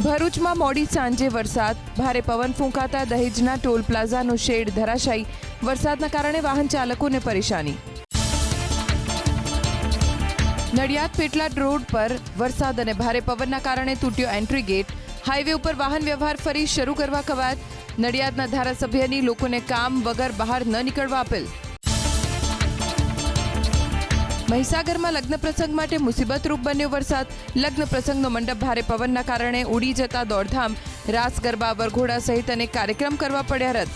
ભરૂચમાં મોડી સાંજે વરસાદ, ભારે પવન ફૂંકાતા દહેજના ટોલ પ્લાઝાનો શેડ ધરાશાયી, વરસાદના કારણે વાહન ચાલકોને પરેશાની. નડિયાદ પેટલાદ રોડ પર વરસાદ અને ભારે પવનના કારણે તૂટ્યો એન્ટ્રી ગેટ, હાઈવે ઉપર વાહન વ્યવહાર ફરી શરૂ કરવા કવાયત. નડિયાદના ધારાસભ્યની લોકોને કામ વગર બહાર ન નીકળવા અપીલ. મહીસાગરમાં લગ્ન પ્રસંગ માટે મુસીબતરૂપ બન્યો વરસાદ, લગ્ન પ્રસંગનો મંડપ ભારે પવનના કારણે ઉડી જતા દોડધામ, રાસ ગરબા વરઘોડા સહિત અનેક કાર્યક્રમ કરવા પડ્યા રદ.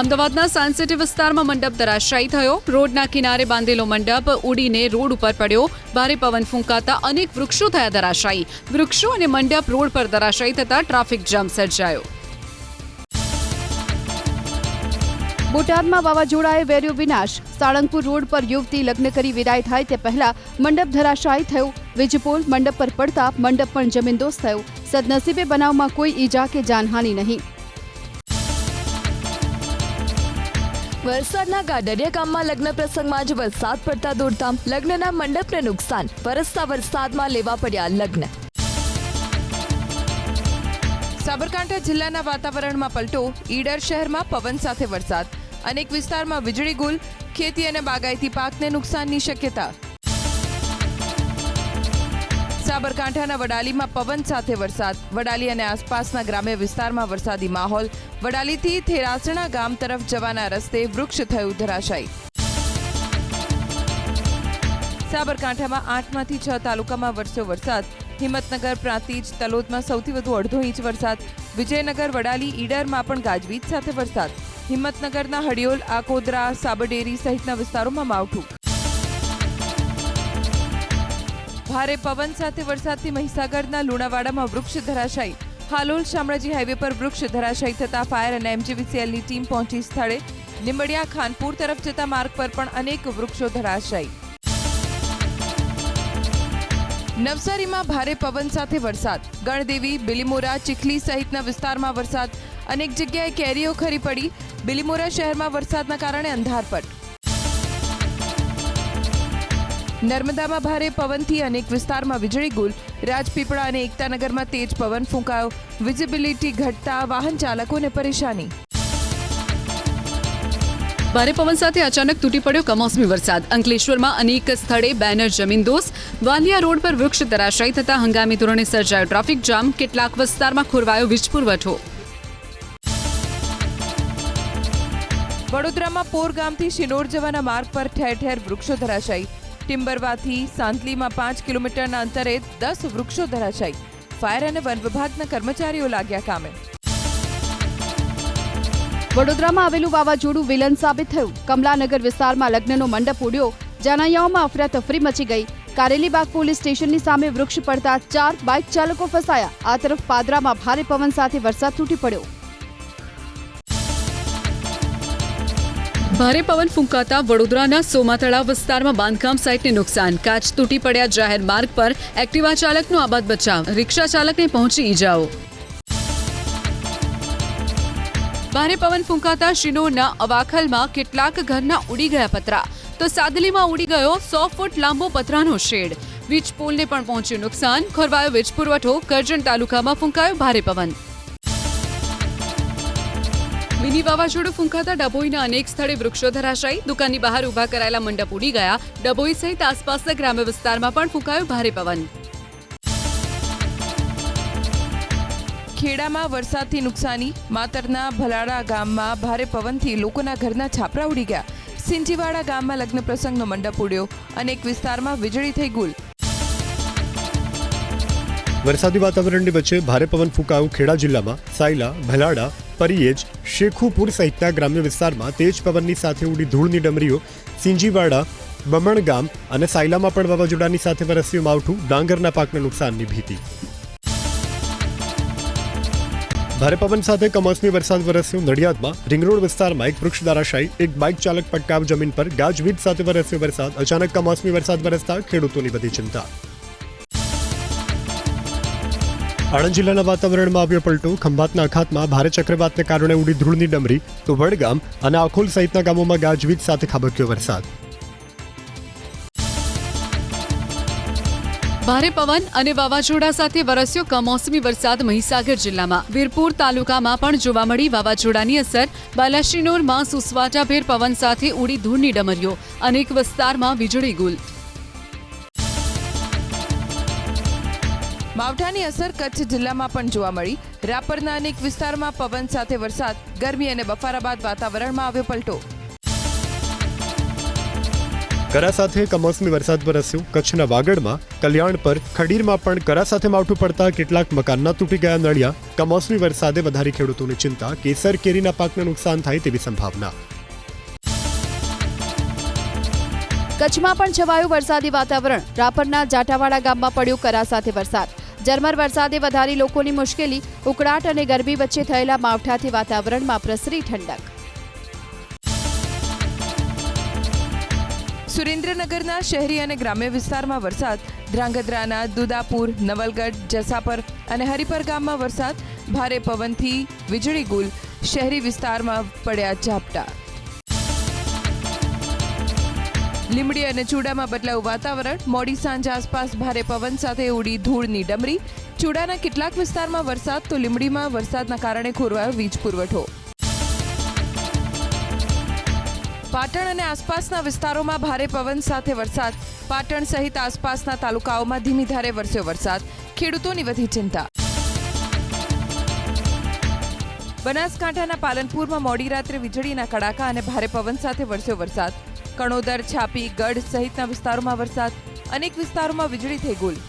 અમદાવાદના સાયન્સ સિટી વિસ્તારમાં મંડપ ધરાશાયી થયો. રોડના કિનારે બાંધેલો મંડપ ઉડીને રોડ ઉપર પડ્યો. ભારે પવન ફૂંકાતા અનેક વૃક્ષો થયા ધરાશાયી. વૃક્ષો અને મંડપ રોડ પર ધરાશાયી થતા ટ્રાફિક જામ સર્જાયો. બોટાદમાં વાવાઝોડાએ વેર્યો વિનાશ. સાળંગપુર રોડ પર યુવતી લગ્ન કરી વિદાય થાય તે પહેલા મંડપ ધરાશાયી થયો. વીજપોલ મંડપ પર પડતા મંડપ પણ જમીનદોસ્ત થયો. સદનસીબે બનાવમાં કોઈ ઈજા કે જાનહાનિ નહીં. વલસાડના ગાડરિયા ગામમાં લગ્ન પ્રસંગમાં જ વરસાદ પડતા દોડધામ, લગ્નના મંડપને નુકસાન, વરસતા વરસાદમાં લેવા પડ્યા લગ્ન. સાબરકાંઠા જિલ્લાના વાતાવરણમાં પલટો, ઈડર શહેરમાં પવન સાથે વરસાદ, અનેક વિસ્તારમાં વીજળી ગુલ, ખેતી અને બાગાયતી પાકને નુકસાનની શક્યતા. સાબરકાંઠાના વડાલીમાં પવન સાથે વરસાદ, વડાલી અને આસપાસના ગ્રામ્ય વિસ્તારમાં વરસાદી માહોલ, વડાલીથી થેરાસણા ગામ તરફ જવાના રસ્તે વૃક્ષ થયું ધરાશાયી. સાબરકાંઠામાં 8માંથી 6 તાલુકામાં વરસ્યો વરસાદ, હિંમતનગર, પ્રાંતિજ, તલોદમાં સૌથી વધુ 1.5 ઇંચ વરસાદ, વિજયનગર, વડાલી, ઈડરમાં પણ ગાજવીજ સાથે વરસાદ, હિંમતનગરના હડિયોલ, આકોદરા, સાબરડેરી સહિતના વિસ્તારોમાં માવઠું. ભારે પવન સાથે વરસાદથી મહીસાગરના લુણાવાડામાં વૃક્ષ ધરાશાયી, હાલોલ શામળાજી હાઈવે પર વૃક્ષ ધરાશાયી થતા ફાયર અને એમજીવીસીએલની ટીમ પહોંચી સ્થળે. લીંબડિયા ખાનપુર તરફ જતા માર્ગ પર પણ અનેક વૃક્ષો ધરાશાયી. નવસારીમાં ભારે પવન સાથે વરસાદ, ગણદેવી, બિલીમોરા, ચીખલી સહિતના વિસ્તારમાં વરસાદ, અનેક જગ્યાએ કેરીઓ ખરી પડી. બિલીમોરા શહેરમાં વરસાદના કારણે અંધારપટ. નર્મદામાં ભારે પવનથી અનેક વિસ્તારમાં વીજળી ગુલ, રાજપીપળા અને એકતાનગરમાં તેજ પવન ફૂંકાયો, વિઝિબિલિટી ઘટતા વાહન ચાલકોને પરેશાની. ભારે પવન સાથે અચાનક તૂટી પડ્યો કમોસમી વરસાદ. અંકલેશ્વરમાં અનેક સ્થળે બેનર જમીનદોસ્ત, વાલિયા રોડ પર વૃક્ષ ધરાશાયી થતા હંગામી ધોરણે સર્જાયો ટ્રાફિક જામ, કેટલાક વિસ્તારમાં ખોરવાયો વીજ પુરવઠો. વડોદરામાં પોર ગામથી શિનોર જવાના માર્ગ પર ઠેર ઠેર વૃક્ષો ધરાશાયી, ટિમ્બરવાથી સાંતલીમાં 5 કિલોમીટરના અંતરે 10 વૃક્ષો ધરાશાયી. ફાયર અને વન વિભાગના કર્મચારીઓ લાગ્યા કામે. વડોદરામાં આવેલું વાવાઝોડું વિલન સાબિત થયું. કમલાનગર વિસ્તારમાં લગ્નનો મંડપ ઉડ્યો, જાનૈયાઓમાં અફરાતફરી મચી ગઈ. કારેલીબાગ પોલીસ સ્ટેશનની સામે વૃક્ષ પડતા 4 બાઇક ચાલકો ફસાયા. આ તરફ પાદરામાં ભારે પવન સાથે વરસાદ તૂટી પડ્યો. ભારે પવન ફૂંકાતા વડોદરાના સોમાતળાવ વિસ્તારમાં બાંધકામ સાઇટને નુકસાન, કાચ તૂટી પડ્યા. જાહેર માર્ગ પર એક્ટિવા ચાલકનો આબાદ બચાવ, રિક્ષા ચાલકને પહોંચી ઈજાઓ. ભારે પવન ફૂંકાતા શિનોરના અવાખલમાં કેટલાક ઘરના ઉડી ગયા પતરા, તો સાદલીમાં ઉડી ગયો 100 ફૂટ લાંબો પતરાનો શેડ. વીજ પોલને પણ પહોંચ્યું નુકસાન, ખોરવાયો વીજ પુરવઠો. કરજણ તાલુકામાં ફૂંકાયો ભારે પવન. મિની વાવાઝોડું ફૂંકાતા ડભોઈના અનેક સ્થળે વૃક્ષો ધરાશાયી, દુકાનની બહાર ઊભા કરાયેલા મંડપ ઉડી ગયા. ડભોઈ સહિત આસપાસના ગ્રામ્ય વિસ્તારમાં પણ ફૂંકાયો ભારે પવન. ખેડામાં વરસાદથી નુકસાની, માતરના ભલાડા ગામમાં ભારે પવનથી લોકોના ઘરના છાપરા ઉડી ગયા. સિંજીવાડા ગામમાં લગ્ન પ્રસંગનો મંડપ ઉડ્યો, અનેક વિસ્તારમાં વીજળી થઈ ગુલ. વરસાદી વાતાવરણની વચ્ચે ભારે પવન ફૂંકાયો ખેડા જિલ્લામાં. સાયલા, ભલાડા, પરિયેજ, શેખુપુર સહિતના ગ્રામ્ય વિસ્તારમાં તેજ પવનની સાથે ઉડી ધૂળની ડમરીઓ. સિંજીવાડા, બમણ ગામ અને સાયલામાં પણ વાવાઝોડાની સાથે વરસ્યું માવઠું, ડાંગરના પાકને નુકસાનની ભીતિ. ભારે પવન સાથે કમોસમી વરસાદ વરસ્યો નડિયાદમાં. રિંગરોડ વિસ્તારમાં એક વૃક્ષ ધરાશાયી, એક બાઇક ચાલક પટકાવ જમીન પર. ગાજવીજ સાથે વરસ્યો વરસાદ, અચાનક કમોસમી વરસાદ વરસતા ખેડૂતોની વધી ચિંતા. આણંદ જિલ્લાના વાતાવરણમાં આવ્યો પલટો. ખંભાતના અખાતમાં ભારે ચક્રવાતને કારણે ઉડી ધૂળની ડમરી, તો વડગામ અને આખોલ સહિતના ગામોમાં ગાજવીજ સાથે ખાબક્યો વરસાદ. ભારે પવન અને વાવાઝોડા સાથે વરસ્યો કમોસમી વરસાદ મહીસાગર જિલ્લામાં વીરપુર તાલુકામાં પણ જોવા મળી વાવાઝોડાની અસર. બાલાશ્રીનોરમાં સુસવાટાભેર પવન સાથે ઉડી ધૂળની ડમરીઓ, અનેક વિસ્તારમાં વીજળી ગુલ. માવઠાની અસર કચ્છ જિલ્લામાં પણ જોવા મળી. રાપરના અનેક વિસ્તારમાં પવન સાથે વરસાદ, ગરમી અને બફારા બાદ વાતાવરણમાં આવ્યો પલટો. કરા સાથે કમોસમી વરસાદ વરસ્યો. કચ્છના વાગડમાં, કલ્યાણ પર, ખડીરમાં પણ કરા સાથે માવઠું પડતા કેટલાક મકાનના તૂટી ગયા નળિયા. કમોસમી વરસાદે વધારી ખેડૂતોની ચિંતા. કેસર કેરીના પાકને નુકસાન થાય તેવી સંભાવના. કચ્છમાં પણ છવાયું વરસાદી વાતાવરણ. રાપરના જાટાવાડા ગામમાં પડ્યો કરા સાથે વરસાદ. ઝરમર વરસાદે વધારી લોકોની મુશ્કેલી. ઉકળાટ અને ગરમી વચ્ચે થયેલા માવઠાથી વાતાવરણમાં પ્રસરી ઠંડક. સુરેન્દ્રનગરના શહેરી અને ગ્રામ્ય વિસ્તારમાં વરસાદ. ધ્રાંગધ્રાના દુદાપુર, નવલગઢ, જસાપર અને હરિપર ગામમાં વરસાદ. ભારે પવનથી વીજળી ગુલ. શહેરી વિસ્તારમાં પડ્યા ઝાપટા. લીંબડી અને ચૂડામાં બદલાયું વાતાવરણ. મોડી સાંજ આસપાસ ભારે પવન સાથે ઉડી ધૂળની ડમરી. ચૂડાના કેટલાક વિસ્તારમાં વરસાદ તો લીંબડીમાં વરસાદના કારણે ખોરવાયો વીજ પુરવઠો. પાટણ અને આસપાસના વિસ્તારોમાં ભારે પવન સાથે વરસાદ. પાટણ સહિત આસપાસના તાલુકાઓમાં ધીમી ધારે વરસ્યો વરસાદ. ખેડૂતોની વધી ચિંતા. બનાસકાંઠાના પાલનપુરમાં મોડી રાત્રે વીજળીના કડાકા અને ભારે પવન સાથે વરસ્યો વરસાદ. કણોદર, છાપી, ગઢ સહિતના વિસ્તારોમાં વરસાદ. અનેક વિસ્તારોમાં વીજળી થઈ ગુલ.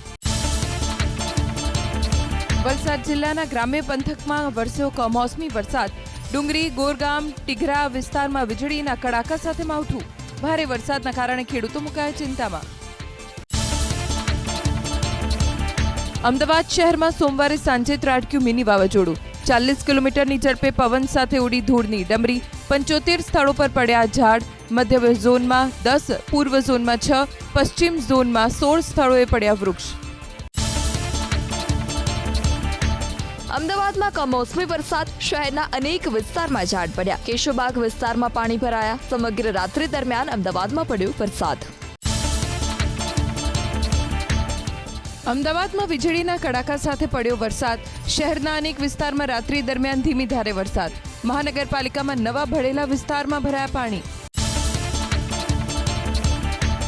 વલસાડ જિલ્લાના ગ્રામ્ય પંથકમાં વરસ્યો કમોસમી વરસાદ. ડુંગરી, ગોરગામ, ટીઘરા વિસ્તારમાં વીજળીના કડાકા સાથે માવઠું. ભારે વરસાદના કારણે ખેડૂતો મુકાયા ચિંતામાં. અમદાવાદ શહેરમાં સોમવારે સાંજે ત્રાટક્યું મિની વાવાઝોડું. 40 કિલોમીટરની ઝડપે પવન સાથે ઉડી ધૂળની ડમરી. 75 સ્થળો પર પડ્યા ઝાડ. મધ્ય ઝોનમાં 10, પૂર્વ ઝોનમાં 6, પશ્ચિમ ઝોનમાં 16 સ્થળોએ પડ્યા વૃક્ષ. અમદાવાદમાં કમોસમી વરસાદ. શહેરના અનેક વિસ્તારમાં ઝાડ પડ્યા. કેશોબાગ વિસ્તારમાં પાણી ભરાયા. સમગ્ર રાત્રિ દરમિયાન અમદાવાદમાં પડ્યો વરસાદ. અમદાવાદમાં વીજળીના કડાકા સાથે પડ્યો વરસાદ. શહેરના અનેક વિસ્તારમાં રાત્રિ દરમિયાન ધીમી ધારે વરસાદ. મહાનગરપાલિકામાં નવા ભળેલા વિસ્તારમાં ભરાયા પાણી.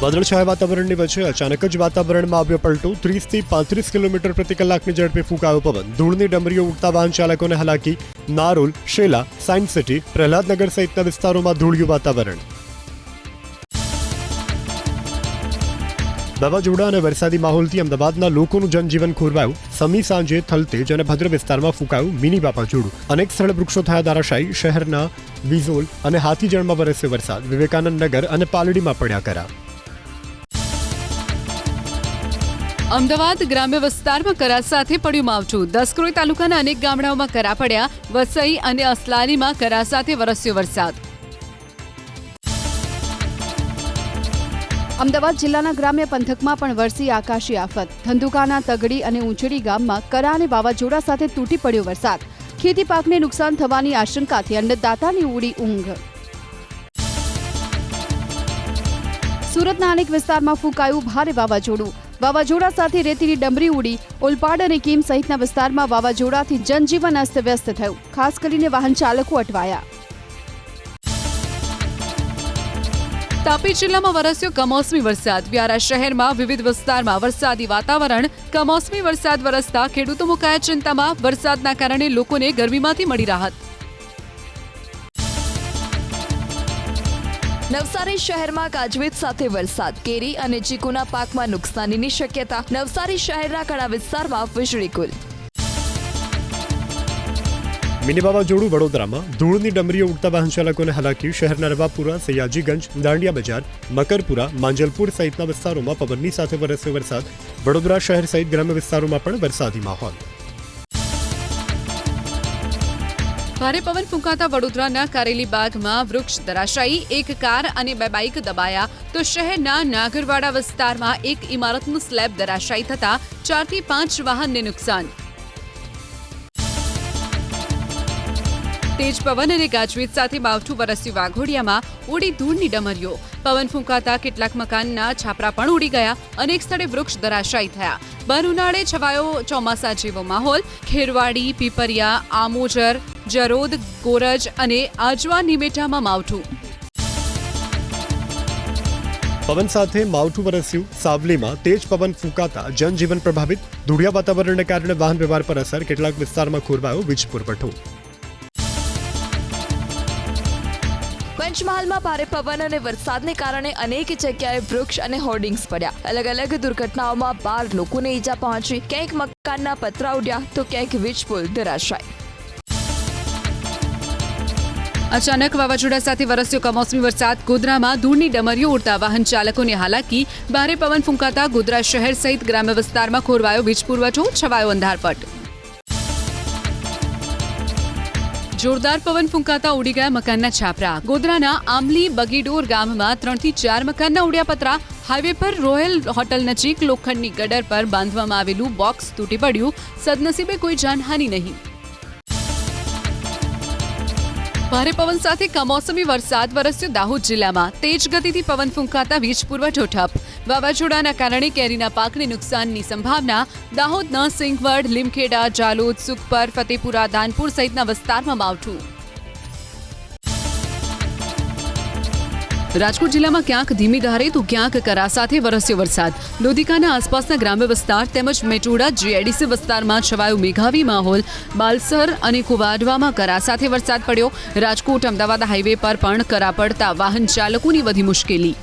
વાદળછાયા વાતાવરણની વચ્ચે અચાનક જ વાતાવરણમાં આવ્યો પલટો. 30 થી 35 કિલોમીટર પ્રતિ કલાકની ઝડપે ફૂંકાયો પવન. ધૂળની ડમરીઓ ઉડતા વાહન ચાલકોને હાલાકી. નારોલ, શેલા, સાયન્સ સિટી, પ્રહલાદનગર સહિતના વિસ્તારોમાં ધૂળિયું વાતાવરણ. વાવાઝોડા અને વરસાદી માહોલથી અમદાવાદના લોકોનું જનજીવન ખોરવાયું. સમી સાંજે થલતેજ અને ભદ્ર વિસ્તારમાં ફૂંકાયું મિની વાવાઝોડું. અનેક સ્થળે વૃક્ષો થયા ધરાશાયી. શહેરના વિઝોલ અને હાથીજણમાં વરસ્યો વરસાદ. વિવેકાનંદ નગર અને પાલડીમાં પડ્યા કરા. અમદાવાદ ગ્રામ્ય વિસ્તારમાં કરા સાથે પડ્યું માવઠું. દસક્રોઈ તાલુકાના અનેક ગામડાઓમાં કરા પડ્યા. વસઈ અને અસલાલીમાં કરા સાથે વરસ્યો વરસાદ. અમદાવાદ જિલ્લાના ગ્રામ્ય પંથકમાં પણ વરસી આકાશી આફત. ધંધુકાના તગડી અને ઊંચડી ગામમાં કરા અને વાવાઝોડા સાથે તૂટી પડ્યો વરસાદ. ખેતી પાકને નુકસાન થવાની આશંકાથી અન્નદાતાની ઉડી ઊંઘ. સુરતના અનેક વિસ્તારમાં ફૂંકાયું ભારે વાવાઝોડું. વાવાઝોડા સાથે રેતીની ડમરી ઉડી. ઓલપાડ અને કીમ સહિતના વિસ્તારમાં વાવાઝોડાથી જનજીવન અસ્તવ્યસ્ત થયું. ખાસ કરીને વાહન ચાલકો અટવાયા. તાપી જિલ્લામાં વરસ્યો કમોસમી વરસાદ. વ્યારા શહેરમાં વિવિધ વિસ્તારમાં વરસાદી વાતાવરણ. કમોસમી વરસાદ વરસતા ખેડૂતો મુકાયા ચિંતામાં. વરસાદના કારણે લોકોને ગરમીમાંથી મળી રાહત. નવસારી શહેરમાં ગાજવીજ સાથે વરસાદ. કેરી અને ચીકુના પાકમાં નુકસાનીની શક્યતા. નવસારી શહેરના ઘણા વિસ્તારમાં વીજળી ગુલ. મિની વાવાઝોડું વડોદરામાં. ધૂળની ડમરીઓ ઉડતા વાહન ચાલકોને હાલાકી. શહેરના રવાપુરા, સયાજીગંજ, દાંડિયા બજાર, મકરપુરા, માંજલપુર સહિતના વિસ્તારોમાં પવનની સાથે વરસ્યો વરસાદ. વડોદરા શહેર સહિત ગ્રામ્ય વિસ્તારોમાં પણ વરસાદી માહોલ. ભારે પવન ફૂંકાતા વડોદરાના કારેલી બાગમાં વૃક્ષ ધરાશાયી. એક કાર અને 2 બાઇક દબાયા. તો શહેરના નાગરવાડા વિસ્તારમાં એક ઇમારતનું સ્લેબ ધરાશાયી થતા 4 થી 5 વાહનને નુકસાન. તેજ પવન અને ગાજવીજ સાથે માવઠું વરસ્યું વાઘોડિયામાં ઉડી ધૂળની ડમરીઓ. પવન ફૂંકાતા કેટલાક મકાનના છાપરા પણ ઉડી ગયા. અનેક સ્થળે વૃક્ષ ધરાશાયી થયા. ભર ઉનાળે છવાયો ચોમાસા જેવો માહોલ. ખેરવાડી, પીપરિયા, આમોજર, જરોદ, ગોરજ અને આજવા નિમેટામાં માવઠું. પવન સાથે માવઠું વરસ્યું. સાવલીમાં તેજ પવન ફૂંકાતા જનજીવન પ્રભાવિત. ધૂળિયા વાતાવરણને કારણે વાહન વ્યવહાર પર અસર. કેટલાક વિસ્તારમાં ખોરવાયો વીજ પુરવઠો. પંચમહાલમાં ભારે પવન અને વરસાદને કારણે અનેક જગ્યાએ વૃક્ષ અને હોર્ડિંગ્સ પડ્યા. અલગ અલગ દુર્ઘટનાઓમાં 12 લોકોને ઈજા પહોંચી. ક્યાંક મકાનના પતરા ઉડ્યા તો ક્યાંક વીજ પુલ ધરાશાય. અચાનક વાવાઝોડા સાથે વરસ્યો કમોસમી વરસાદ. ગોધરામાં ધૂળની ડમરીઓ ઉડતા વાહન ચાલકોને હાલાકી. ભારે પવન ફૂંકાતા ગોધરા શહેર સહિત ગ્રામ્ય વિસ્તારમાં ખોરવાયો વીજ પુરવઠો. છવાયો અંધારપટ. જોરદાર પવન ફૂંકાતા ઉડી ગયા મકાનના છાપરા. ગોધરાના આમલી બગીડોર ગામમાં 3 થી 4 મકાનના ઉડ્યા પતરા. હાઈવે પર રોયલ હોટલ નજીક લોખંડની ગટર પર બાંધવામાં આવેલું બોક્સ તૂટી પડ્યું. સદનસીબે કોઈ જાનહાનિ નહીં. ભારે પવન સાથે કમોસમી વરસાદ વરસ્યો દાહોદ જિલ્લામાં. તેજ ગતિથી પવન ફૂંકાતા વીજ પુરવઠો ઠપ. વાવાઝોડાના કારણે કેરીના પાકને નુકસાનની સંભાવના. દાહોદના સિંગવડ, લીમખેડા, જાલોદ, સુખપર, ફતેપુરા, દાનપુર સહિતના વિસ્તારમાં માવઠું. રાજકોટ જિલ્લામાં ક્યાંક ધીમી ધારે તો ક્યાંક કરા સાથે વરસ્યો વરસાદ. લોધિકાના આસપાસના ગ્રામ્ય વિસ્તાર તેમજ મેટોડા જીઆઈડીસી વિસ્તારમાં છવાયો મેઘાવી માહોલ. બાલસર અને કુવાડવામાં કરા સાથે વરસાદ પડ્યો. રાજકોટ અમદાવાદ હાઈવે પર પણ કરા પડતા વાહન ચાલકોની વધી મુશ્કેલી.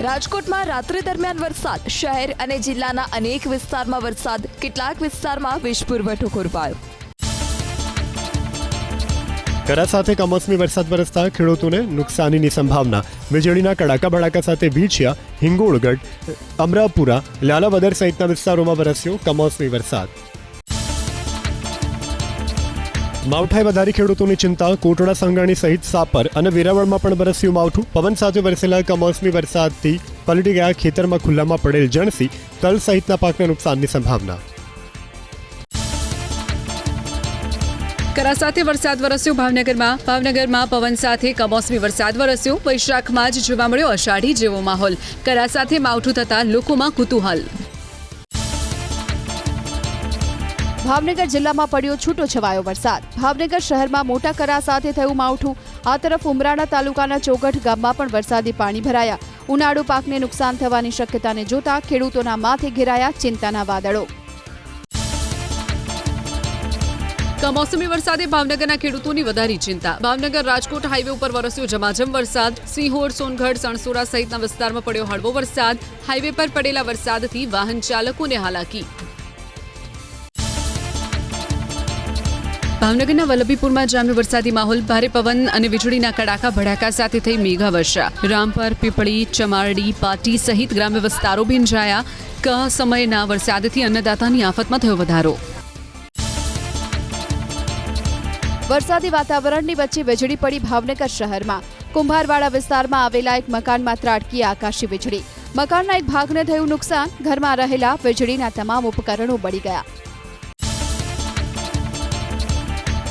રાજકોટમાં રાત્રિ દરમિયાન વરસાદ. શહેર અને જિલ્લાના અનેક વિસ્તારમાં વરસાદ. કેટલાક વિસ્તારમાં વીજ પુરવઠો ખોરવાયો. કરા સાથે કમોસમી વરસાદ વરસતા ખેડૂતોને નુકસાનીની સંભાવના. વીજળીના કડાકા ભડાકા સાથે વીંછિયા, હિંગોળગઢ, અમરાપુરા, લાલાવદર સહિતના વિસ્તારોમાં વરસ્યો કમોસમી વરસાદ. માવઠાએ વધારી ખેડૂતોની ચિંતા. કોટડા, સંગાણી સહિત સાપર અને વેરાવળમાં પણ વરસ્યું માવઠું. પવન સાથે વરસેલા કમોસમી વરસાદથી પલટી ગયા ખેતરમાં ખુલ્લામાં પડેલ જણસી. તલ સહિતના પાકને નુકસાનની સંભાવના. કરા સાથે વરસાદ વરસ્યો ભાવનગરમાં પવન સાથે કમોસમી વરસાદ વરસ્યો. વૈશાખમાં જ જોવા મળ્યો અષાઢી જેવો માહોલ. કરા સાથે માવઠું થતા લોકોમાં કુતૂહલ. ભાવનગર જિલ્લામાં પડ્યો છૂટો છવાયો વરસાદ. ભાવનગર શહેરમાં મોટા કરા સાથે થયું માવઠું. આ તરફ ઉમરાણા તાલુકાના ચોગઠ ગામમાં પણ વરસાદી પાણી ભરાયા. ઉનાળુ પાકને નુકસાન થવાની શક્યતાને જોતા ખેડૂતોના માથે ઘેરાયા ચિંતાના વાદળો. કમોસમી વરસાદે ભાવનગરના ખેડૂતોની વધારી ચિંતા. ભાવનગર રાજકોટ હાઈવે ઉપર વરસ્યો ઝમાઝમ વરસાદ. સિંહોર, સોનગઢ, સણસોરા સહિતના વિસ્તારમાં પડ્યો હળવો વરસાદ. હાઈવે પર પડેલા વરસાદથી વાહન ચાલકોને હાલાકી. ભાવનગરના વલ્લભીપુરમાં જામ્યો વરસાદી માહોલ. ભારે પવન અને વીજળીના કડાકા ભડાકા સાથે થઈ મેઘા વર્ષા. રામપર, પીપળી, ચમારડી, પાટી સહિત ગ્રામ્ય વિસ્તારો ભીંજાયા. સમયના વરસાદથી અન્નદાતાની આફતમાં થયો વધારો. વરસાદી વાતાવરણની વચ્ચે વીજળી પડી ભાવનગર શહેરમાં. કુંભારવાડા વિસ્તારમાં આવેલા એક મકાનમાં ત્રાટકી આકાશી વીજળી. મકાનના એક ભાગને થયું નુકસાન. ઘરમાં રહેલા વીજળીના તમામ ઉપકરણો બળી ગયા.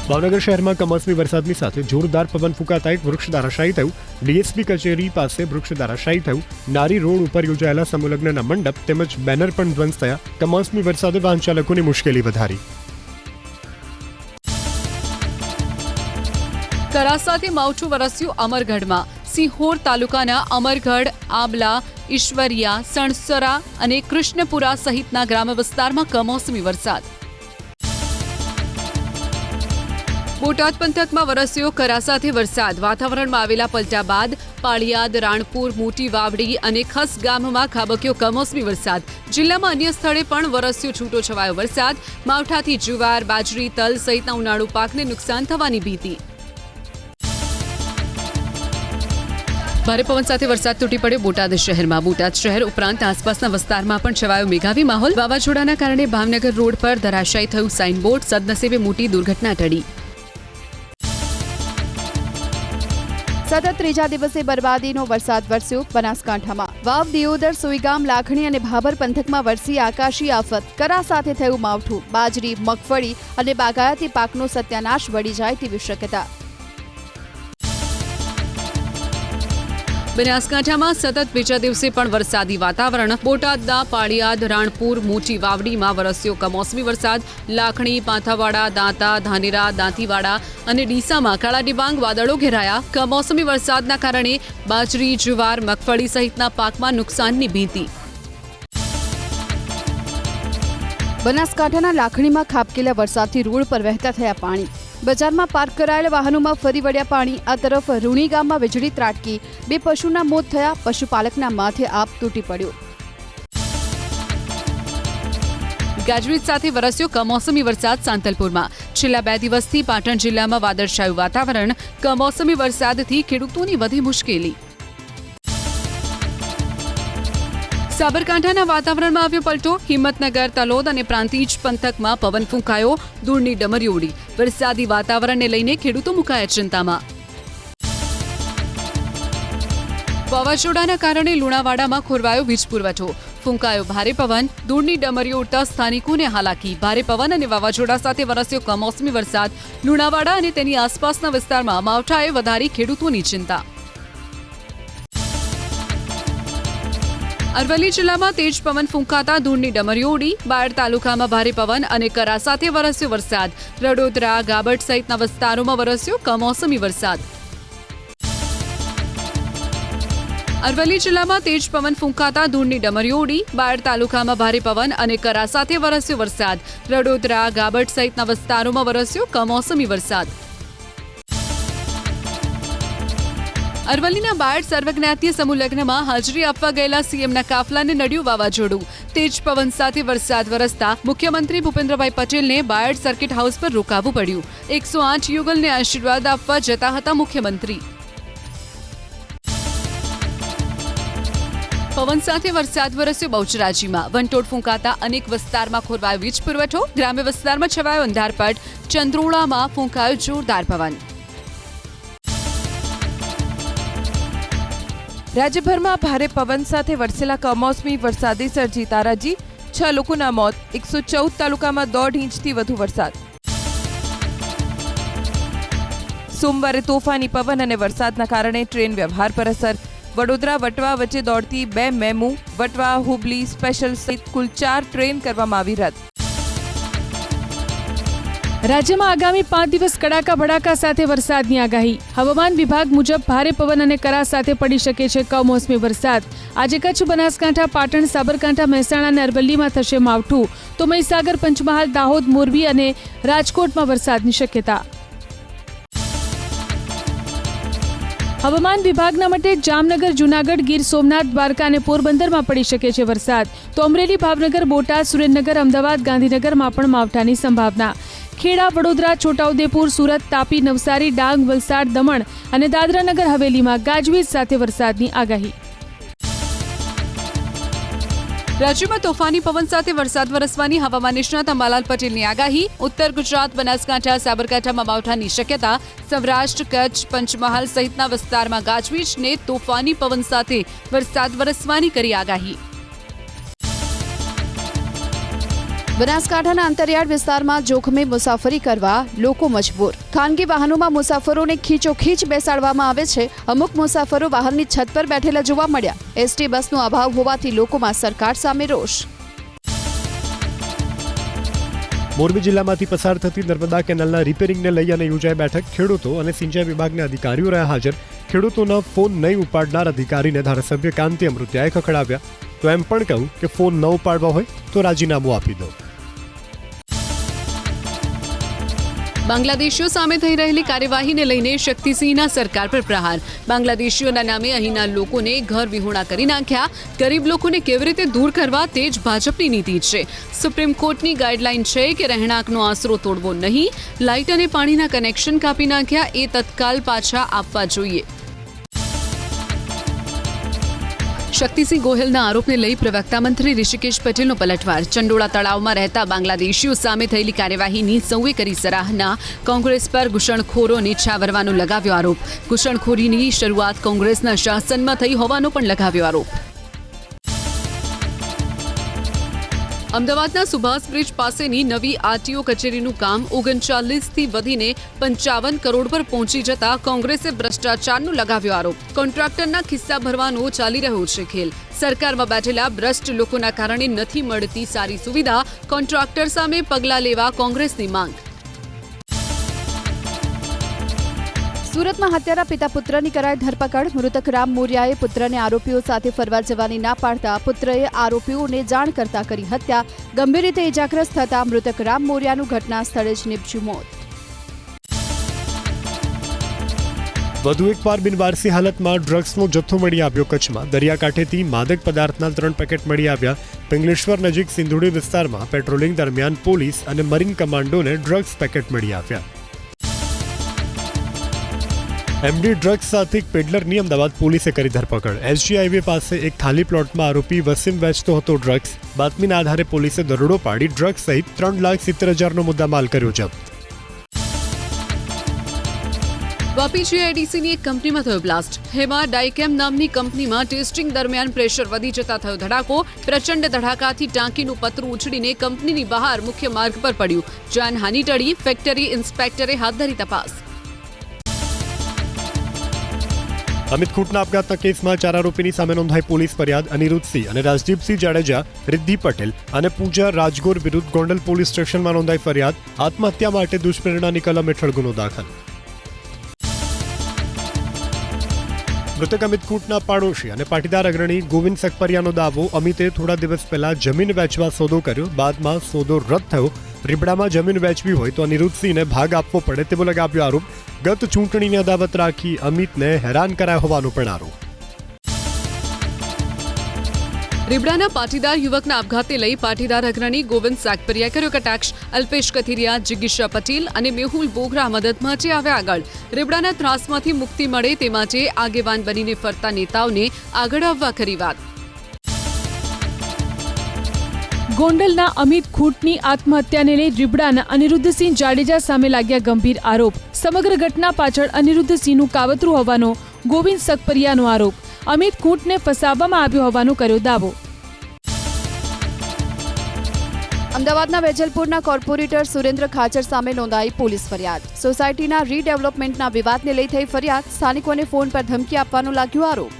ભાવનગર શહેરમાં કમોસમી વરસાદની સાથે જોરદાર પવન ફૂંકાતા એક વૃક્ષ ધરાશાયી થયું. ડીએસપી કચેરી પાસે વૃક્ષ ધરાશાયી થયું. નારી રોડ ઉપર યોજાયેલા સમૂહલગ્નના મંડપ તેમજ બેનર પણ ધ્વંસ થયા. કમોસમી વરસાદે વાહન ચાલકોની મુશ્કેલી વધારી. કરા સાથે માવઠું વરસ્યું અમરગઢમાં. સિંહોર તાલુકાના અમરગઢ, આબલા, ઈશ્વરિયા, સણસરા અને કૃષ્ણપુરા સહિતના ગ્રામ્ય વિસ્તારમાં કમોસમી વરસાદ. બોટાદ પંથકમાં વરસ્યો કરા સાથે વરસાદ. વાતાવરણમાં આવેલા પલટા બાદ પાળિયાદ, રાણપુર, મોટી વાવડી અને ખસ ગામમાં ખાબક્યો કમોસમી વરસાદ. જિલ્લામાં અન્ય સ્થળે પણ વરસ્યો છૂટો છવાયો વરસાદ. માવઠાથી જુવાર, બાજરી, તલ સહિતના ઉનાળુ પાકને નુકસાન થવાની ભીતિ. ભારે પવન સાથે વરસાદ તૂટી પડ્યો બોટાદ શહેરમાં. બોટાદ શહેર ઉપરાંત આસપાસના વિસ્તારમાં પણ છવાયો મેઘાવી માહોલ. વાવાઝોડાના કારણે ભાવનગર રોડ પર ધરાશાયી થયું સાઇનબોર્ડ. સદનસીબે મોટી દુર્ઘટના ટળી. સતત ત્રીજા દિવસે બરબાદીનો વરસાદ વરસ્યો બનાસકાંઠામાં. વાવ, દિયોદર, સુઈગામ, લાખણી અને ભાભર પંથકમાં વરસી આકાશી આફત. કરા સાથે થયું માવઠું. બાજરી, મગફળી અને બાગાયતી પાકનો સત્યાનાશ વળી જાય તેવી શક્યતા. બનાસકાંઠામાં સતત બીજા દિવસે પણ વરસાદી વાતાવરણ. બોટાદના પાળિયાદ, રાણપુર, મોટી વાવડીમાં વરસ્યો કમોસમી વરસાદ. લાખણી, પાંથાવાડા, દાંતા, ધાનેરા, દાંતીવાડા અને ડીસામાં કાળા ડિબાંગ વાદળો ઘેરાયા. કમોસમી વરસાદના કારણે બાજરી, જુવાર, મગફળી સહિતના પાકમાં નુકસાનની ભીતિ. બનાસકાંઠાના લાખણીમાં ખાબકેલા વરસાદથી રોડ પર વહેતા થયા પાણી. બજારમાં પાર્ક કરાયેલા વાહનોમાં ફરી વળ્યા પાણી. આ તરફ રૂણી ગામમાં વીજળી ત્રાટકી. 2 પશુના મોત થયા. પશુપાલકના માથે આપ તૂટી પડ્યો. ગાજવીજ સાથે વરસ્યો કમોસમી વરસાદ સાંતલપુરમાં. છેલ્લા 2 દિવસથી પાટણ જિલ્લામાં વાદળછાયું વાતાવરણ. કમોસમી વરસાદથી ખેડૂતોની વધી મુશ્કેલી. સાબરકાંઠાના વાતાવરણમાં આવ્યો પલટો. હિંમતનગર, તલોદ અને પ્રાંતિજ પંથકમાં પવન ફૂંકાયો. ધૂળની ડમરીઓ ઉડી. વરસાદી વાતાવરણને લઈને ખેડૂતો મુકાયા ચિંતામાં. વાવાઝોડાના કારણે લુણાવાડામાં ખોરવાયો વીજ પુરવઠો. ફૂંકાયો ભારે પવન. ધૂળની ડમરીઓ ઉડતા સ્થાનિકોને હાલાકી. ભારે પવન અને વાવાઝોડા સાથે વરસ્યો કમોસમી વરસાદ. લુણાવાડા અને તેની આસપાસના વિસ્તારમાં માવઠાએ વધારી ખેડૂતોની ચિંતા. અરવલ્લી જિલ્લામાં તેજ પવન ફૂંકાતા ધૂળની ડમરીઓ ઉડી. બાયડ તાલુકામાં ભારે પવન અને કરા સાથે વરસ્યો વરસાદ. રડોદરા, ગાબડ સહિતના વિસ્તારોમાં વરસ્યો કમોસમી વરસાદ. અરવલ્લી જિલ્લામાં તેજ પવન ફૂંકાતા ધૂળની ડમરીઓ ઉડી. બાયડ તાલુકામાં ભારે પવન અને કરા સાથે વરસ્યો વરસાદ. રડોદરા, ગાબડ સહિતના વિસ્તારોમાં વરસ્યો કમોસમી વરસાદ. અરવલ્લીના બાયડ સર્વજ્ઞાતીય સમૂહ લગ્નમાં હાજરી આપવા ગયેલા સીએમના કાફલાને નડ્યું વાવાઝોડું. તેજ પવન સાથે વરસાદ વરસતા મુખ્યમંત્રી ભૂપેન્દ્રભાઈ પટેલને બાયડ સર્કિટ હાઉસ પર રોકાવું પડ્યું. 108 યુગલને આશીર્વાદ આપવા જતા હતા મુખ્યમંત્રી. પવન સાથે વરસાદ વરસ્યો બહુચરાજીમાં. વંટોળ ફૂંકાતા અનેક વિસ્તારમાં ખોરવાયો વીજ પુરવઠો. ગ્રામ્ય વિસ્તારમાં છવાયો અંધારપટ. ચંદ્રોળામાં ફૂંકાયો જોરદાર પવન. રાજ્યભરમાં ભારે પવન સાથે વરસેલા કમોસમી વરસાદે સર્જી તારાજી. 6 લોકોના મોત. 114 તાલુકામાં 1.5 ઇંચથી વધુ વરસાદ. સોમવારે તોફાની પવન અને વરસાદના કારણે ટ્રેન વ્યવહાર પર અસર. વડોદરા વટવા વચ્ચે દોડતી 2 મેમુ, વટવા હુબલી સ્પેશિયલ સહિત કુલ 4 ટ્રેન કરવામાં આવી રદ. રાજ્યમાં આગામી 5 દિવસ કડાકા ભડાકા સાથે વરસાદની આગાહી. હવામાન વિભાગ મુજબ ભારે પવન અને કરા સાથે પડી શકે છે કમોસમી વરસાદ. આજે કચ્છ, બનાસકાંઠા, પાટણ, સાબરકાંઠા, મહેસાણા અને અરવલ્લીમાં થશે માવઠું. તો મહીસાગર, પંચમહાલ, દાહોદ, મોરબી અને રાજકોટમાં વરસાદની શક્યતા. હવામાન વિભાગના મતે જામનગર, જૂનાગઢ, ગીર સોમનાથ, દ્વારકા અને પોરબંદરમાં પડી શકે છે વરસાદ. તો અમરેલી, ભાવનગર, બોટાદ, સુરેન્દ્રનગર, અમદાવાદ, ગાંધીનગરમાં પણ માવઠાની સંભાવના. ખેડા, વડોદરા, છોટાઉદેપુર, સુરત, તાપી, નવસારી, ડાંગ, વલસાડ, દમણ અને દાદરાનગર હવેલીમાં ગાજવીજ સાથે વરસાદની આગાહી. રાજ્યમાં તોફાની પવન સાથે વરસાદ વરસવાની હવામાન નિષ્ણાત અંબાલાલ પટેલની આગાહી. ઉત્તર ગુજરાત, બનાસકાંઠા, સાબરકાંઠામાં માવઠાની શક્યતા. સૌરાષ્ટ્ર, કચ્છ, પંચમહાલ સહિતના વિસ્તારમાં ગાજવીજને તોફાની પવન સાથે વરસાદ વરસવાની કરી આગાહી. બનાસકાંઠાના અંતરિયાળ વિસ્તારમાં જોખમે મુસાફરી કરવા લોકો મજબૂર. ખાનગી વાહનોમાં મુસાફરોને ખીચોખીચ બેસાડવામાં આવે છે. અમુક મુસાફરો વાહનની છત પર બેઠેલા જોવા મળ્યા. એસટી બસનો અભાવ હોવાથી લોકોમાં સરકાર સામે રોષ. મોરબી જિલ્લામાંથી પસાર થતી નર્મદા કેનાલના રિપેરિંગને લઈ અને યોજાઈ બેઠક. ખેડૂતો અને સિંચાઈ વિભાગના અધિકારીઓ રહ્યા હાજર. ખેડૂતોના ફોન નહીં ઉપાડનાર અધિકારીને ધારાસભ્ય કાંતિ અમૃતિયાએ ખખડાવ્યા. તો એમ પણ કહ્યું કે ફોન ન ઉપાડવા હોય તો રાજીનામું આપી દો. બાંગ્લાદેશીઓ સામે થઈ રહેલી કાર્યવાહીને લઈને શક્તિસિંહના સરકાર પર પ્રહાર. બાંગ્લાદેશીઓના નામે અહીંના લોકોને ઘર વિહોણા કરી નાખ્યા. ગરીબ લોકોને કેવી રીતે દૂર કરવા તે જ ભાજપની નીતિ છે. સુપ્રીમ કોર્ટની ગાઈડલાઈન છે કે રહેણાંકનો આશરો તોડવો નહીં. લાઇટ અને પાણીના કનેક્શન કાપી નાખ્યા એ તત્કાલ પાછા આપવા જોઈએ. શક્તિસિંહ ગોહિલના આરોપને લઈ પ્રવક્તા મંત્રી ઋષિકેશ પટેલનો પલટવાર. ચંડોળા તળાવમાં રહેતા બાંગ્લાદેશીઓ સામે થયેલી કાર્યવાહીની સૌએ કરી સરાહના. કોંગ્રેસ પર ઘૂસણખોરોને છાવરવાનો લગાવ્યો આરોપ. ઘૂસણખોરીની શરૂઆત કોંગ્રેસના શાસનમાં થઈ હોવાનો પણ લગાવ્યો આરોપ. અમદાવાદના સુભાષ બ્રિજ પાસેની નવી આરટીઓ કચેરીનું કામ 39થી વધીને 55 કરોડ પર પહોંચી જતા કોંગ્રેસે ભ્રષ્ટાચારનો લગાવ્યો આરોપ. કોન્ટ્રાક્ટરના ખિસ્સા ભરવાનો ચાલી રહ્યો છે ખેલ. સરકારમાં બેઠેલા ભ્રષ્ટ લોકોના કારણે નથી મળતી સારી સુવિધા. કોન્ટ્રાક્ટર સામે પગલાં લેવા કોંગ્રેસની માંગ. સુરતમાં હત્યારા પિતા પુત્રની કરાઈ ધરપકડ. મૃતક રામ મોરિયાએ પુત્રને આરોપીઓ સાથે ફરવા જવાની ના પાડતા પુત્રએ આરોપીઓને જાણ કરતા કરી હત્યા. ગંભીર રીતે ઇજાગ્રસ્ત થતા મૃતક રામ મોરિયાનું ઘટના સ્થળે જ નીપજ્યું મોત. વધુ એકવાર બિનવારસી હાલતમાં ડ્રગ્સનો જથ્થો મળી આવ્યો કચ્છમાં. દરિયાકાંઠેથી માદક પદાર્થના 3 પેકેટ મળી આવ્યા. પિંગલેશ્વર નજીક સિંધુડી વિસ્તારમાં પેટ્રોલિંગ દરમિયાન પોલીસ અને મરીન કમાન્ડોને ડ્રગ્સ પેકેટ મળી આવ્યા. એમડી ડ્રગ્સ સાથે એક પેડલરની અમદાવાદ પોલીસે કરી ધરપકડ. એસજી હાઈવે પાસે એક ખાલી પ્લોટમાં આરોપી વસીમ વેચતો હતો ડ્રગ્સ. બાતમીના આધારે પોલીસે દરોડો પાડી ડ્રગ્સ સહિત 3,70,000નો મુદ્દામાલ કર્યો જપ્ત. વાપી જીઆઈડીસીની એક કંપનીમાં થયો બ્લાસ્ટ. હેમા ડાયકેમ નામની કંપનીમાં ટેસ્ટિંગ દરમિયાન પ્રેશર વધી જતા થયો ધડાકો. પ્રચંડ ધડાકાથી ટાંકીનું પતરું ઉછળીને કંપનીની બહાર મુખ્ય માર્ગ પર પડ્યું. જાનહાનિ ટળી. ફેક્ટરી ઇન્સ્પેક્ટરે હાથ ધરી તપાસ. અમિત ખૂંટના આપઘાતના કેસમાં 4 આરોપીની સામે નોંધાઈ પોલીસ ફરિયાદ. અનિરુદ્ધસિંહ અને રાજદીપસિંહ જાડેજા, રિદ્ધિ પટેલ અને પૂજા રાજગોર વિરુદ્ધ ગોંડલ પોલીસ સ્ટેશનમાં નોંધાઈ ફરિયાદ. આત્મહત્યા માટે દુષ્પ્રેરણાની કલમ હેઠળ ગુનો દાખલ. મૃતક અમિત ખૂંટના પાડોશી અને પાટીદાર અગ્રણી ગોવિંદ સકપરિયાનો દાવો. અમિતે થોડા દિવસ પહેલા જમીન વેચવા સોદો કર્યો. બાદમાં સોદો રદ થયો. રીબડામાં જમીન વેચવી હોય તો અનિરુદ્ધસિંહને ભાગ આપવો પડે તેવો લગાવ્યો આરોપ. ગત ચૂંટણીની અદાવત રાખી અમિતને હેરાન કરાયો હોવાનો પણ આરોપ. રીબડાના પાટીદાર યુવકના આપઘાતને લઈ પાટીદાર અગ્રણી ગોવિંદ સાકપરિયા કર્યો કટાક્ષ. અલ્પેશ કથિરિયા, જિગીશા પટેલ અને મેહુલ બોગરા મદદ માટે આવ્યા આગળ. રીબડાના ત્રાસમાંથી મુક્તિ મળે તે માટે આગેવાન બનીને ફરતા નેતાઓને આગળ આવવા કરી વાત. ગોંડલના અમિત ખૂંટની આત્મહત્યાને લઈ રીબડાના અનિરુદ્ધસિંહ જાડેજા સામે લાગ્યા ગંભીર આરોપ. સમગ્ર ઘટના પાછળ અનિરુદ્ધસિંહનું કાવતરું હોવાનો ગોવિંદ સકપરિયાનો આરોપ. અમિત ખૂંટને ફસાવવામાં આવ્યો હોવાનો કર્યો દાવો. અમદાવાદના વેજલપુરના કોર્પોરેટર સુરેન્દ્ર ખાચર સામે નોંધાઈ પોલીસ ફરિયાદ. સોસાયટીના રીડેવલપમેન્ટના વિવાદને લઈ થઈ ફરિયાદ. સ્થાનિકોને ફોન પર ધમકી આપવાનો લાગ્યો આરોપ.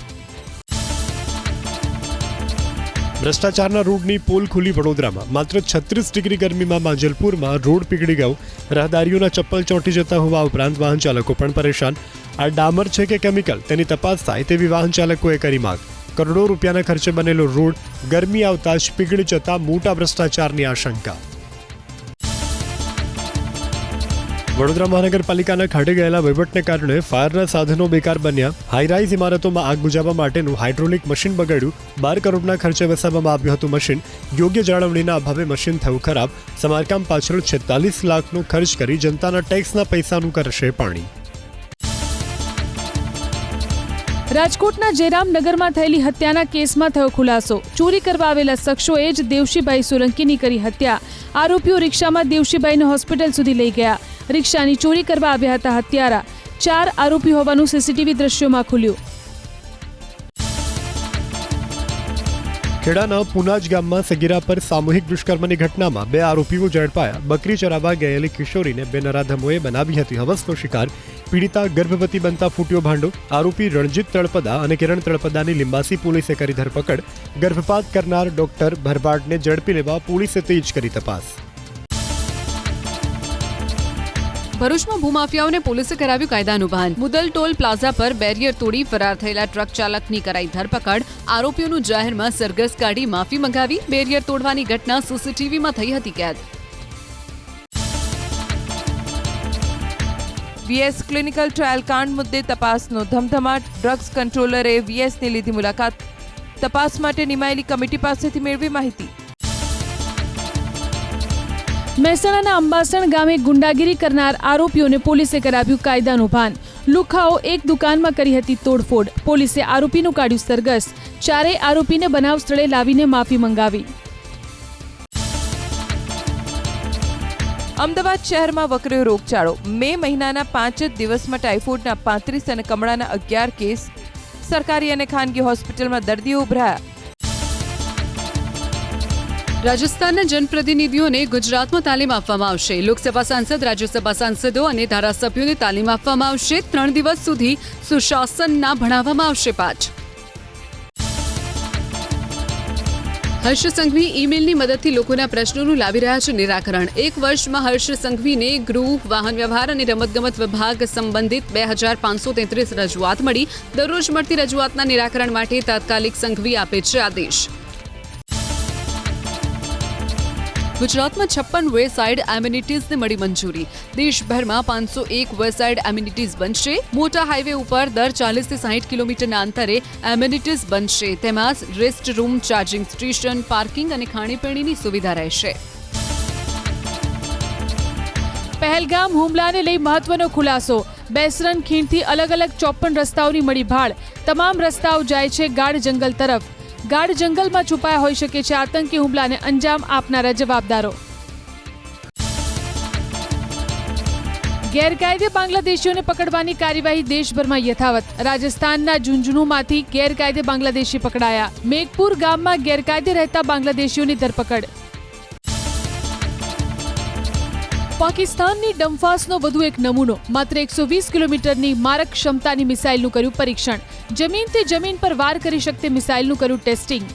ભ્રષ્ટાચારના રોડની પોલ ખુલી વડોદરામાં. માત્ર 36 ડિગ્રી ગરમીમાં માંજલપુરમાં રોડ પીગળી ગયો. રાહદારીઓના ચપ્પલ ચોંટી જતા હોવા ઉપરાંત વાહન ચાલકો પણ પરેશાન. આ ડામર છે કે કેમિકલ તેની તપાસ થાય તેવી વાહન ચાલકોએ કરી માંગ. કરોડો રૂપિયાના ખર્ચે બનેલો રોડ ગરમી આવતા જ પીગળી જતા મોટા ભ્રષ્ટાચારની આશંકા. વડોદરા મહાનગરપાલિકાના ખાડે ગયેલા વહીવટને કારણે ફાયરના સાધનો બેકાર બન્યા. હાઈરાઇઝ ઇમારતોમાં આગ બુઝાવવા માટેનું હાઇડ્રોલિક મશીન બગડ્યું. 12 કરોડના ખર્ચે વસાવવામાં આવ્યું હતું મશીન. યોગ્ય જાળવણીના અભાવે મશીન થયું ખરાબ. સમારકામ પાછળ 46 લાખનો ખર્ચ કરી જનતાના ટેક્સના પૈસાનું કરશે પાણી. રાજકોટના જયરામનગરમાં થયેલી હત્યાના કેસમાં થયો ખુલાસો. ચોરી કરવા આવેલા શખ્સોએ જ દેવશીભાઈ સોલંકીની કરી હત્યા. આરોપીઓ રિક્ષામાં દેવશીભાઈને હોસ્પિટલ સુધી લઈ ગયા. રિક્ષાની ચોરી કરવા આવ્યા હતા હત્યારા. 4 આરોપી હોવાનું સીસીટીવી દ્રશ્યોમાં ખુલ્યું. ખેડાના પુનાજ ગામમાં સગીરા પર સામૂહિક દુષ્કર્મની ઘટનામાં 2 આરોપીઓ ઝડપાયા. બકરી ચરાવવા ગયેલી કિશોરીને 2 નરાધમોએ બનાવી હતી હવસનો શિકાર. પીડિતા ગર્ભવતી બનતા ફૂટ્યો ભાંડો. આરોપી રણજીત તળપદા અને કિરણ તળપદાની લિંબાસી પોલીસે કરી ધરપકડ. ગર્ભપાત કરનાર ડોક્ટર ભરવાડને ઝડપી લેવા પોલીસે તેજ કરી તપાસ. ભરૂચમાં ભૂમાફિયાઓને પોલીસે કરાવ્યું કાયદાનું ભાન. મુદલ ટોલ પ્લાઝા પર બેરિયર તોડી ફરાર થયેલા ટ્રક ચાલકની કરાઈ ધરપકડ. આરોપીઓનું જાહેરમાં સરઘસ કાઢી માફી મંગાવી. બેરિયર તોડવાની ઘટના સીસીટીવીમાં થઈ હતી કેદ. વીએસ ક્લિનિકલ ટ્રાયલ કાંડ મુદ્દે તપાસનો ધમધમાટ. ડ્રગ્સ કંટ્રોલરે વીએસની લીધી મુલાકાત. તપાસ માટે નિમાયેલી કમિટી પાસેથી મેળવી માહિતી. મહેસાણાના અંબાસણ ગામે ગુંડાગીરી કરનાર આરોપીઓને પોલીસે કરાવ્યું કાયદાનું ભાન. લુખાઓ એક દુકાનમાં કરી હતી તોડફોડ. પોલીસે આરોપીનું કાઢ્યું સરઘસ. ચારેય આરોપીને બનાવ સ્થળે લાવીને માફી મંગાવી. અમદાવાદ શહેરમાં વકર્યો રોગચાળો. મે મહિનાના 5 જ દિવસમાં ટાઇફોઇડના 35 અને કમળાના 11 કેસ. સરકારી અને ખાનગી હોસ્પિટલમાં દર્દીઓ ઉભરાયા. રાજસ્થાનના જનપ્રતિનિધિઓને ગુજરાતમાં તાલીમ આપવામાં આવશે. લોકસભા સાંસદ, રાજ્યસભા સાંસદો અને ધારાસભ્યોને તાલીમ આપવામાં આવશે. 3 દિવસ સુધી સુશાસનના ભણાવવામાં આવશે પાઠ. હર્ષ સંઘવી ઈમેલની મદદથી લોકોના પ્રશ્નોનું લાવી રહ્યા છે નિરાકરણ. 1 વર્ષમાં હર્ષ સંઘવીને ગૃહ, વાહન વ્યવહાર અને રમતગમત વિભાગ સંબંધિત 2533 રજૂઆત મળી. દરરોજ મળતી રજૂઆતના નિરાકરણ માટે તાત્કાલિક સંઘવી આપે છે આદેશ. ગુજરાતમાં 56 વેસાઇડ એમ્યુનિટીઝને મળી મંજૂરી. દેશભરમાં 501 વેસાઇડ એમ્યુનિટીઝ બનશે. મોટા હાઈવે ઉપર દર 40 થી 60 કિલોમીટરના અંતરે એમ્યુનિટીઝ બનશે. તેમાં rest room, charging station, parking અને ખાણીપીણીની સુવિધા રહેશે. પહેલગામ હુમલાને લઈ મહત્વનો ખુલાસો. બેસરન ખીણથી અલગ અલગ 54 રસ્તાઓની મળી ભાળ. તમામ રસ્તાઓ જાય છે ગાઢ જંગલ તરફ. ગાઢ જંગલમાં છુપાયા હોઈ શકે છે આતંકી હુમલાને અંજામ આપનારા જવાબદારો. ગેરકાયદે બાંગ્લાદેશીઓને પકડવાની કાર્યવાહી દેશભરમાં યથાવત. રાજસ્થાનના ઝુંઝુનુમાંથી ગેરકાયદે બાંગ્લાદેશી પકડાયા. મેઘપુર ગામમાં ગેરકાયદે રહેતા બાંગ્લાદેશીઓની ધરપકડ. પાકિસ્તાનની ડમફાસનો વધુ એક નમૂનો. માત્ર 120 કિલોમીટરની મારક ક્ષમતાની મિસાઇલનું કર્યું પરીક્ષણ. જમીનથી જમીન પર વાર કરી શકતી મિસાઇલનું કર્યું ટેસ્ટિંગ.